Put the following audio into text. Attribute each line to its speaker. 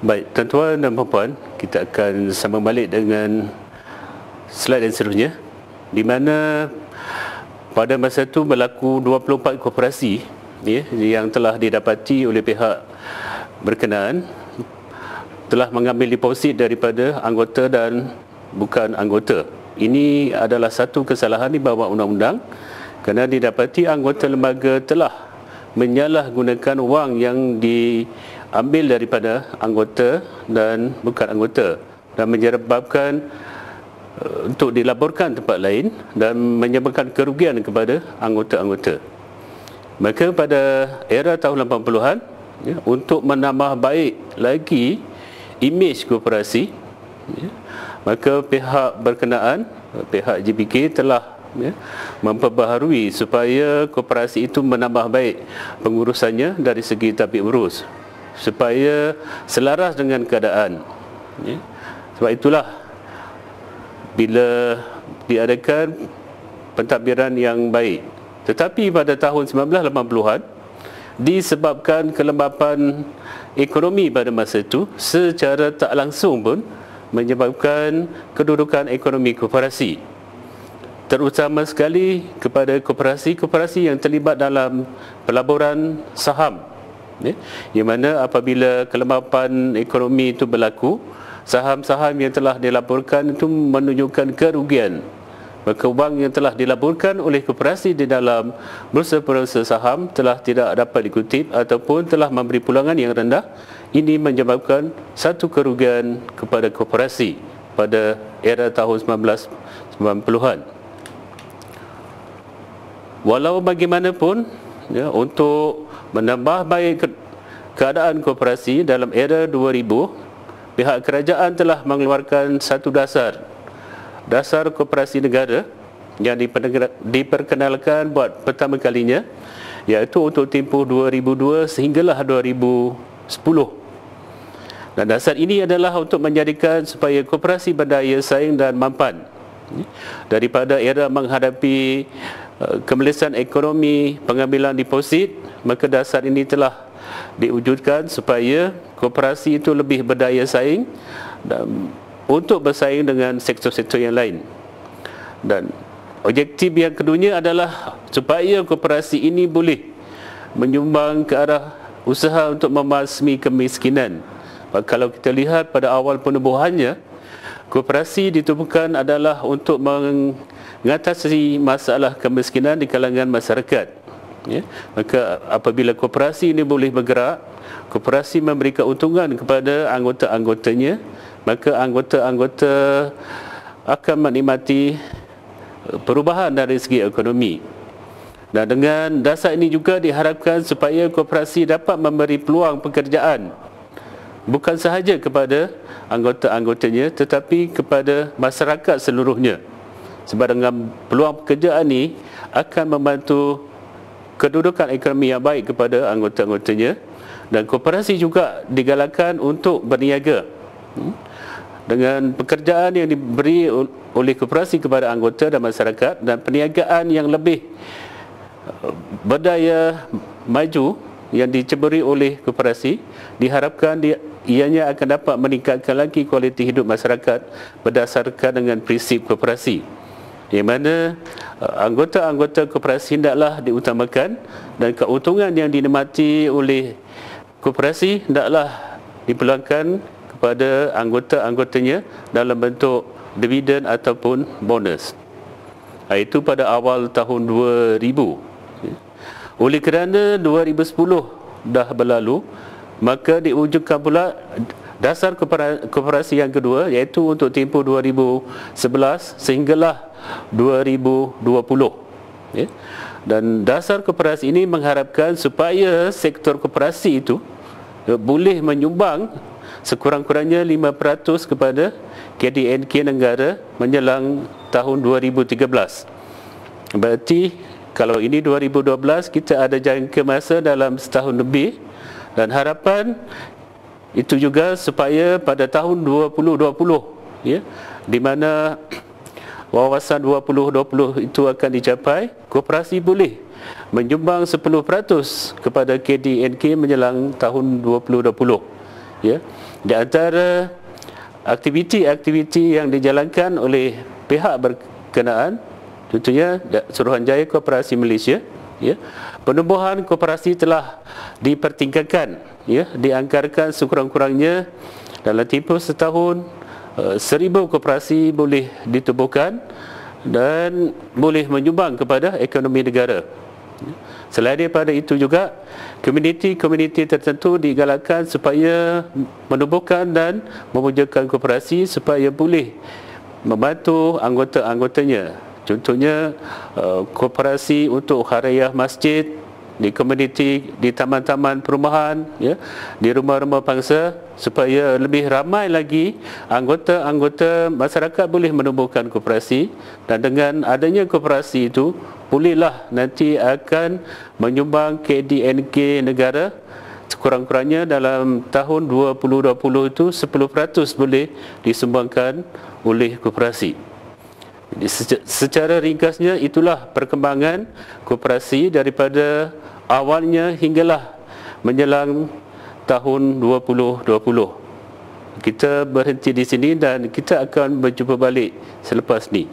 Speaker 1: Baik, tuan-tuan dan puan-puan, kita akan sambung balik dengan slide yang seterusnya, di mana pada masa itu berlaku 24 koperasi yang telah didapati oleh pihak berkenaan telah mengambil deposit daripada anggota dan bukan anggota. Ini adalah satu kesalahan di bawah undang-undang kerana didapati anggota lembaga telah menyalahgunakan wang yang diambil daripada anggota dan bukan anggota dan menyebabkan untuk dilaporkan tempat lain dan menyebabkan kerugian kepada anggota-anggota. Maka pada era tahun 80-an, untuk menambah baik lagi imej koperasi, maka pihak berkenaan, pihak JBK telah memperbaharui supaya koperasi itu menambah baik pengurusannya dari segi tabik urus supaya selaras dengan keadaan. Sebab itulah bila diadakan pentadbiran yang baik. Tetapi pada tahun 1980-an, disebabkan kelembapan ekonomi pada masa itu, secara tak langsung pun menyebabkan kedudukan ekonomi koperasi, terutama sekali kepada koperasi-koperasi yang terlibat dalam pelaburan saham, di mana apabila kelembapan ekonomi itu berlaku, saham-saham yang telah dilaporkan itu menunjukkan kerugian. Maka wang yang telah dilaporkan oleh koperasi di dalam bursa-bursa saham telah tidak dapat dikutip ataupun telah memberi pulangan yang rendah. Ini menyebabkan satu kerugian kepada koperasi pada era tahun 1990-an. Walau bagaimanapun, untuk menambah baik keadaan koperasi dalam era 2000, pihak kerajaan telah mengeluarkan satu dasar koperasi negara yang diperkenalkan buat pertama kalinya, iaitu untuk tempoh 2002 sehinggalah 2010. Dan dasar ini adalah untuk menjadikan supaya koperasi berdaya saing dan mampan daripada era menghadapi kemelisan ekonomi, pengambilan deposit. Maka dasar ini telah diwujudkan supaya koperasi itu lebih berdaya saing dan untuk bersaing dengan sektor-sektor yang lain. Dan objektif yang keduanya adalah supaya koperasi ini boleh menyumbang ke arah usaha untuk membasmi kemiskinan. Kalau kita lihat pada awal penubuhannya, koperasi ditubuhkan adalah untuk mengatasi masalah kemiskinan di kalangan masyarakat. Maka apabila koperasi ini boleh bergerak, koperasi memberi keuntungan kepada anggota-anggotanya, maka anggota-anggota akan menikmati perubahan dari segi ekonomi. Dan dengan dasar ini juga diharapkan supaya koperasi dapat memberi peluang pekerjaan bukan sahaja kepada anggota-anggotanya tetapi kepada masyarakat seluruhnya. Sebab dengan peluang pekerjaan ini akan membantu kedudukan ekonomi yang baik kepada anggota-anggotanya. Dan koperasi juga digalakkan untuk berniaga dengan pekerjaan yang diberi oleh koperasi kepada anggota dan masyarakat, dan perniagaan yang lebih berdaya maju yang diceburi oleh koperasi diharapkan ianya akan dapat meningkatkan lagi kualiti hidup masyarakat berdasarkan dengan prinsip koperasi, yang mana anggota-anggota koperasi hendaklah diutamakan dan keuntungan yang dinikmati oleh koperasi hendaklah dipeluangkan kepada anggota-anggotanya dalam bentuk dividen ataupun bonus. Itu pada awal tahun 2000. Oleh kerana 2010 dah berlalu, maka diwujudkan pula dasar koperasi yang kedua, iaitu untuk tempoh 2011 sehinggalah 2020. Dan dasar koperasi ini mengharapkan supaya sektor koperasi itu boleh menyumbang sekurang-kurangnya 5% kepada KDNK negara menjelang tahun 2013. Berarti kalau ini 2012, kita ada jangka masa dalam setahun lebih, dan harapan itu juga supaya pada tahun 2020, di mana wawasan 2020 itu akan dicapai, koperasi boleh menyumbang 10% kepada KDNK menjelang tahun 2020. ya. Di antara aktiviti-aktiviti yang dijalankan oleh pihak berkenaan, contohnya Suruhanjaya Koperasi Malaysia, ya, penubuhan koperasi telah dipertingkatkan, ya, dianggarkan sekurang-kurangnya dalam tempoh setahun 1,000 koperasi boleh ditubuhkan dan boleh menyumbang kepada ekonomi negara. Selain daripada itu juga, komuniti-komuniti tertentu digalakkan supaya menubuhkan dan mewujudkan koperasi supaya boleh membantu anggota-anggotanya. Contohnya koperasi untuk harayah masjid di komuniti, di taman-taman perumahan, ya, di rumah-rumah bangsa, supaya lebih ramai lagi anggota-anggota masyarakat boleh menubuhkan koperasi. Dan dengan adanya koperasi itu, bolehlah nanti akan menyumbang KDNK negara sekurang-kurangnya dalam tahun 2020 itu 10% boleh disumbangkan oleh koperasi. Jadi, secara ringkasnya itulah perkembangan koperasi daripada awalnya hinggalah menjelang tahun 2020. Kita berhenti di sini dan kita akan berjumpa balik selepas ni.